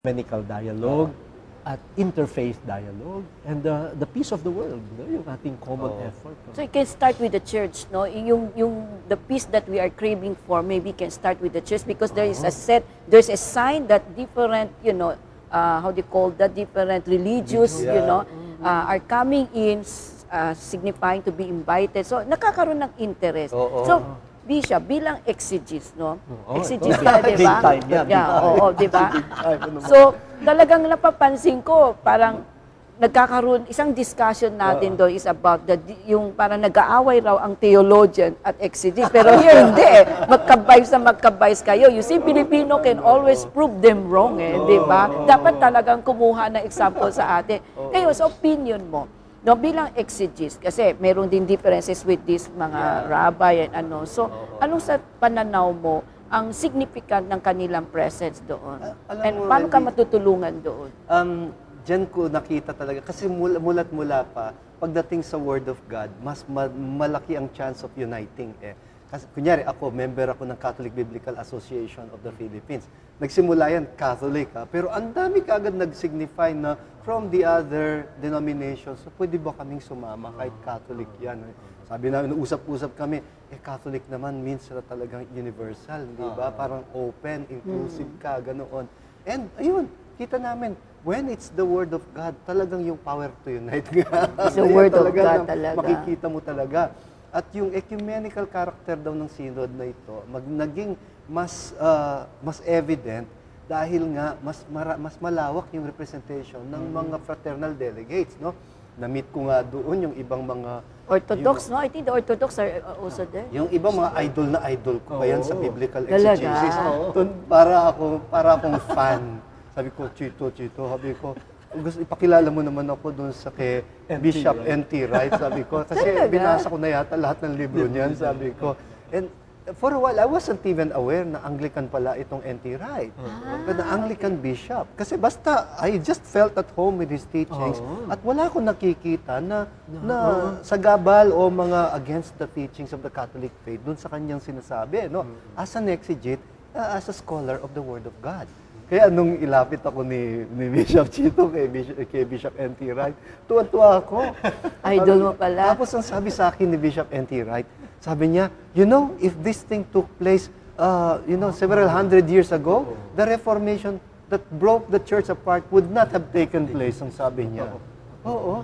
ecumenical dialogue, at interfaith dialogue, and the peace of the world, yung ating common effort. So it can start with the church, no? The peace that we are craving for, maybe can start with the church because there's a sign that different, how do you call that, different religious, are coming in, signifying to be invited. So nakakaroon ng interest. So Bishop, bilang exegist, no? Exegist ka, di ba? Di ba? So, talagang napapansin ko, parang nagkakaroon, isang discussion natin doon is about yung parang nag-aaway raw ang theologian at exegist. Pero here, hindi eh. Magkabayos kayo. You see, Filipino can always prove them wrong eh, di ba? Dapat talagang kumuha ng example sa atin. Ngayon, sa opinion mo, no, bilang exegist, kasi meron din differences with this mga rabbi and ano. So, anong sa pananaw mo ang significant ng kanilang presence doon? And paano ka matutulungan doon? Diyan ko nakita talaga, kasi mula pa, pagdating sa Word of God, mas malaki ang chance of uniting eh. Kasi kunyari ako, member ako ng Catholic Biblical Association of the Philippines. Nagsimula yan, Catholic pero ang dami kaagad nag-signify na from the other denominations, so pwede ba kaming sumama kahit Catholic yan? Sabi namin, usap-usap kami, Catholic naman means na talagang universal, di ba? Parang open, inclusive ka, ganoon. And ayun, kita namin, when it's the Word of God, talagang yung power to unite nga. It's the Word of God talaga. Makikita mo talaga. At yung ecumenical character daw ng synod na ito, naging mas evident dahil nga mas malawak yung representation ng mga fraternal delegates, no? Na-meet ko nga doon yung ibang mga Orthodox, no? I think the Orthodox are also there. Yung ibang mga idol ko pa yan sa biblical exegesis. Para akong fan. Sabi ko, Chito, sabi ko, gusto ipakilala mo naman ako doon sa kay Bishop N.T. Wright, sabi ko. Kasi binasa ko na yata lahat ng libro niyan, sabi ko. And for a while, I wasn't even aware na Anglican pala itong N.T. Wright. Na Anglican bishop. Kasi basta, I just felt at home with his teachings. At wala akong nakikita na sagabal o mga against the teachings of the Catholic faith doon sa kanyang sinasabi. No? As an exegete, as a scholar of the Word of God. Kaya nung ilapit ako ni Bishop Chito kay Bishop N.T. Wright, tuwa-tuwa ako. Idol mo pala. Tapos ang sabi sa akin ni Bishop N.T. Wright, sabi niya, if this thing took place, several hundred years ago, the Reformation that broke the church apart would not have taken place, ang sabi niya.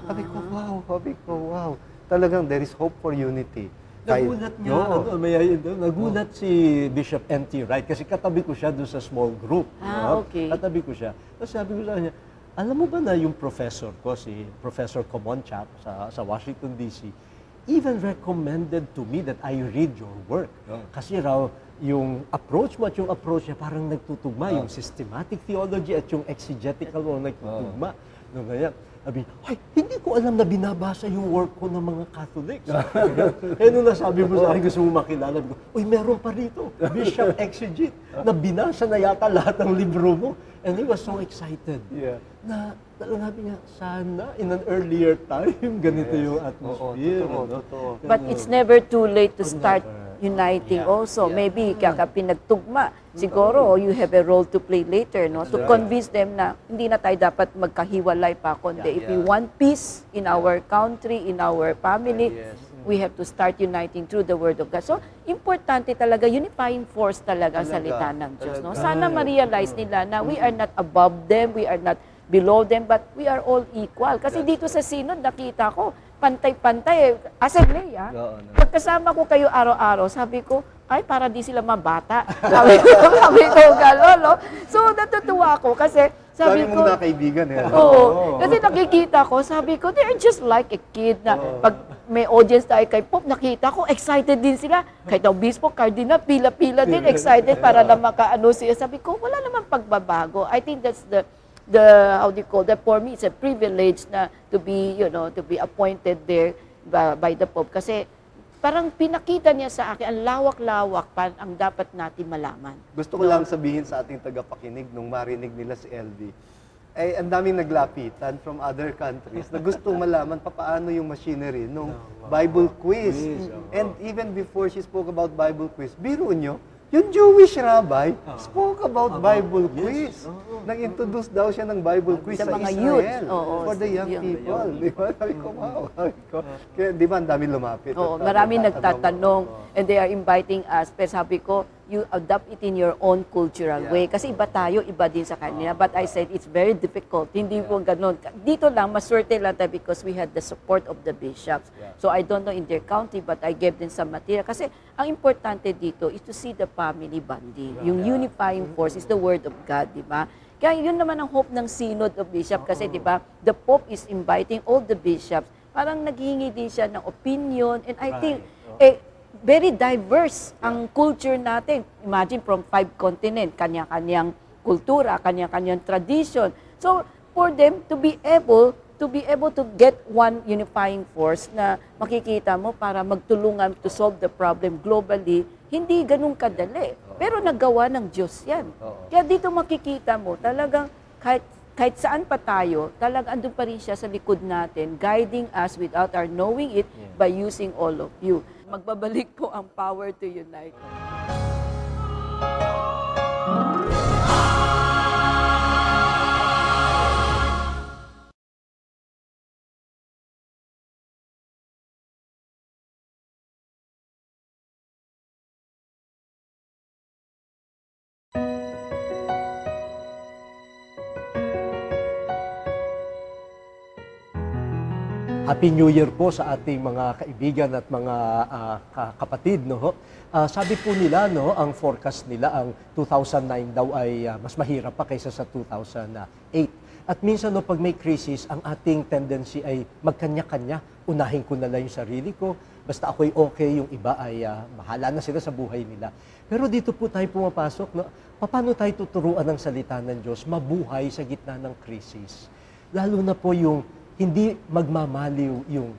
Sabi ko, wow. Talagang there is hope for unity. Nagulat niya, nagulat si Bishop N.T. Wright kasi katabi ko siya doon sa small group. Okay. Katabi ko siya. Tapos sabi ko sa kanya, alam mo ba na yung professor ko, si Professor Comonchap sa Washington, D.C., even recommended to me that I read your work. Kasi raw, yung approach mo at yung approach niya parang nagtutugma, yung systematic theology at yung exegetical mo nagtutugma. No, kaya, sabi, hindi ko alam na binabasa yung work ko ng mga Catholics. Kaya nung nasabi mo sa akin, gusto mo makilala, meron pa rito, Bishop Exegete, na binasa na yata lahat ng libro mo. And he was so excited. Na sabi niya, sana in an earlier time, ganito yung atmosphere. But it's never too late to start uniting also. Maybe kaya pinagtugma. Siguro you have a role to play later, no? To convince them na hindi na tayo dapat magkahiwalay pa, kundi if we want peace in our country, in our family, we have to start uniting through the Word of God. So, importante talaga, unifying force talaga ang salita ng Diyos, no? Sana ma-realize nila na we are not above them, we are not below them, but we are all equal. Kasi dito sa Synod, nakita ko, pantay-pantay. As a lay, pagkasama ko kayo araw-araw, sabi ko, ay, para di sila mabata. sabi ko, gano'n, no? So, natutuwa ako kasi, sabi ko, mong kaibigan eh. Kasi nakikita ko, sabi ko, they're just like a kid na pag may audience tayo kay Pope, nakita ko, excited din sila. Kahit ang bispo, cardinal, pila-pila din, excited para na makaano siya. Sabi ko, wala namang pagbabago. I think that's the how do you call that, for me it's a privilege na to be appointed there by the Pope kasi parang pinakita niya sa akin ang lawak-lawak pa ang dapat natin malaman. Gusto ko lang sabihin sa ating tagapakinig nung marinig nila si LV, ang daming naglapitan from other countries na gustong malaman paano yung machinery nung Bible quiz. And even before she spoke about Bible quiz, biro nyo, yung Jewish rabbi spoke about Bible quiz. Nag-introduce daw siya ng Bible quiz Sa sa mga Israel youth. Oo, for the young young people. Di ba? Sabi ko, wow. Sabi ko, kaya di ba ang dami lumapit? Oo, At marami nagtatanong. nagtatanong and they are inviting us. Pero sabi ko, you adopt it in your own cultural way. Kasi iba tayo, iba din sa kanila. But I said, it's very difficult. Hindi po ganun. Dito lang, maswerte lang tayo because we had the support of the bishops. So I don't know in their county, but I gave them some material. Kasi ang importante dito is to see the family bonding. Yung unifying force is the word of God, di ba? Kaya yun naman ang hope ng Synod of Bishop kasi 'di ba, the Pope is inviting all the bishops. Parang naghihingi din siya ng opinion and I think very diverse ang culture natin. Imagine from 5 continents, kanya-kanyang kultura, kanya-kanyang tradition. So for them to be able to get one unifying force na makikita mo para magtulungan to solve the problem globally, hindi ganun kadali. Pero nagawa ng Diyos yan. Kaya dito makikita mo, talagang kahit saan pa tayo, talagang andun pa rin siya sa likod natin, guiding us without our knowing it by using all of you. Magbabalik po ang power to unite. Happy New Year po sa ating mga kaibigan at mga kapatid. No? Sabi po nila, no, ang forecast nila, ang 2009 daw ay mas mahirap pa kaysa sa 2008. At minsan, no, pag may crisis, ang ating tendency ay magkanya-kanya. Unahin ko na lang yung sarili ko. Basta ako'y okay, yung iba ay bahala na sila sa buhay nila. Pero dito po tayo pumapasok. No? Paano tayo tuturuan ng salita ng Diyos mabuhay sa gitna ng crisis? Lalo na po yung hindi magmamaliw yung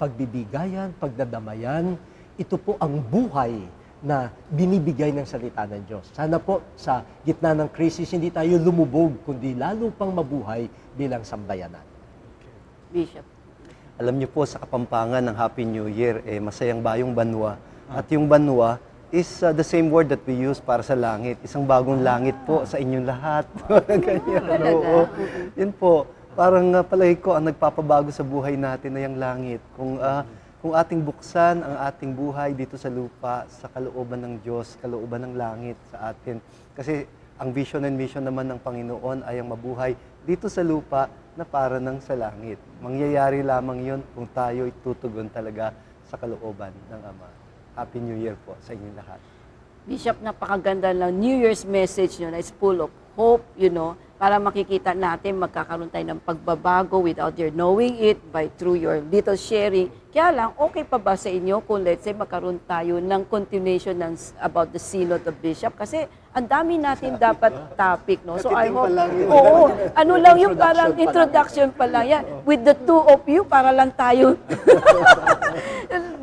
pagbibigayan, pagdadamayan. Ito po ang buhay na binibigay ng salita ng Diyos. Sana po sa gitna ng krisis, hindi tayo lumubog, kundi lalo pang mabuhay bilang sambayanan. Bishop. Alam niyo po, sa Kapampangan ng Happy New Year, masayang bayong banwa. At yung banwa is the same word that we use para sa langit. Isang bagong langit po sa inyong lahat. Ganyan. Oo. Yun po. Parang palagi ko ang nagpapabago sa buhay natin na yung langit. Kung ating buksan ang ating buhay dito sa lupa, sa kalooban ng Diyos, kalooban ng langit sa atin. Kasi ang vision and mission naman ng Panginoon ay ang mabuhay dito sa lupa na para ng sa langit. Mangyayari lamang yun kung tayo itutugon talaga sa kalooban ng Ama. Happy New Year po sa inyong lahat. Bishop, napakaganda lang. New Year's message nyo na is full of hope, you know, para makikita natin magkakaroon tayo ng pagbabago without your knowing it through your little sharing. Kaya lang, okay pa ba sa inyo kung let's say magkaroon tayo ng continuation about the Synod of Bishop? Kasi ang dami natin dapat topic, no? So I hope, ano lang yung parang introduction pa lang yan. With the two of you, para lang tayo.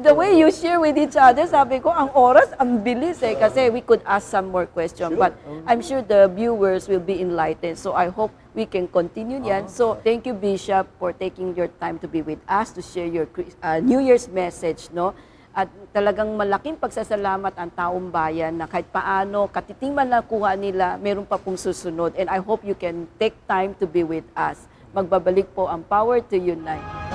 The way you share with each other, sabi ko, ang oras, ang bilis eh. Kasi we could ask some more questions. But I'm sure the viewers will be enlightened. So I hope we can continue yan. So thank you, Bishop, for taking your time to be with us to share your New Year's message, no? At talagang malaking pagsasalamat ang taong bayan na kahit paano, katiting man nakuha nila, meron pa pong susunod. And I hope you can take time to be with us. Magbabalik po ang Power to Unite.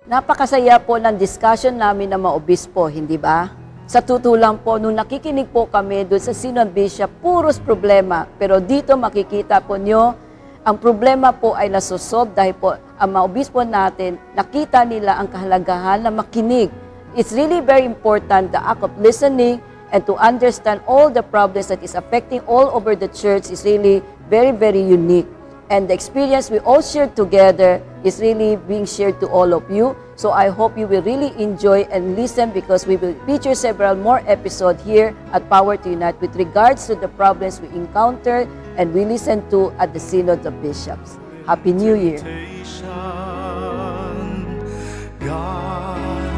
Napakasaya po ng discussion namin ng mga obispo, hindi ba? Sa tutulang po, nung nakikinig po kami doon sa Synod Bishop, puros problema. Pero dito makikita po nyo, ang problema po ay nasosolve dahil po ang mga obispo natin, nakita nila ang kahalagahan na makinig. It's really very important, the act of listening and to understand all the problems that is affecting all over the church is really very, very unique. And the experience we all shared together is really being shared to all of you. So I hope you will really enjoy and listen because we will feature several more episodes here at Power to Unite with regards to the problems we encounter and we listen to at the Synod of Bishops. Happy New Year! God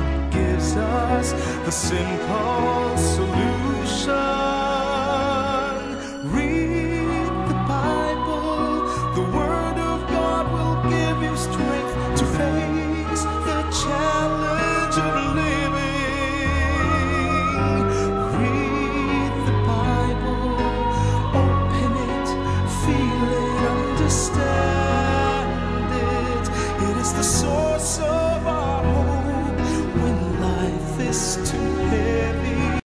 the simple solution. Read the Bible, the Word of God will give you strength to face the challenge of living. Read the Bible, open it, feel it, understand it. It is the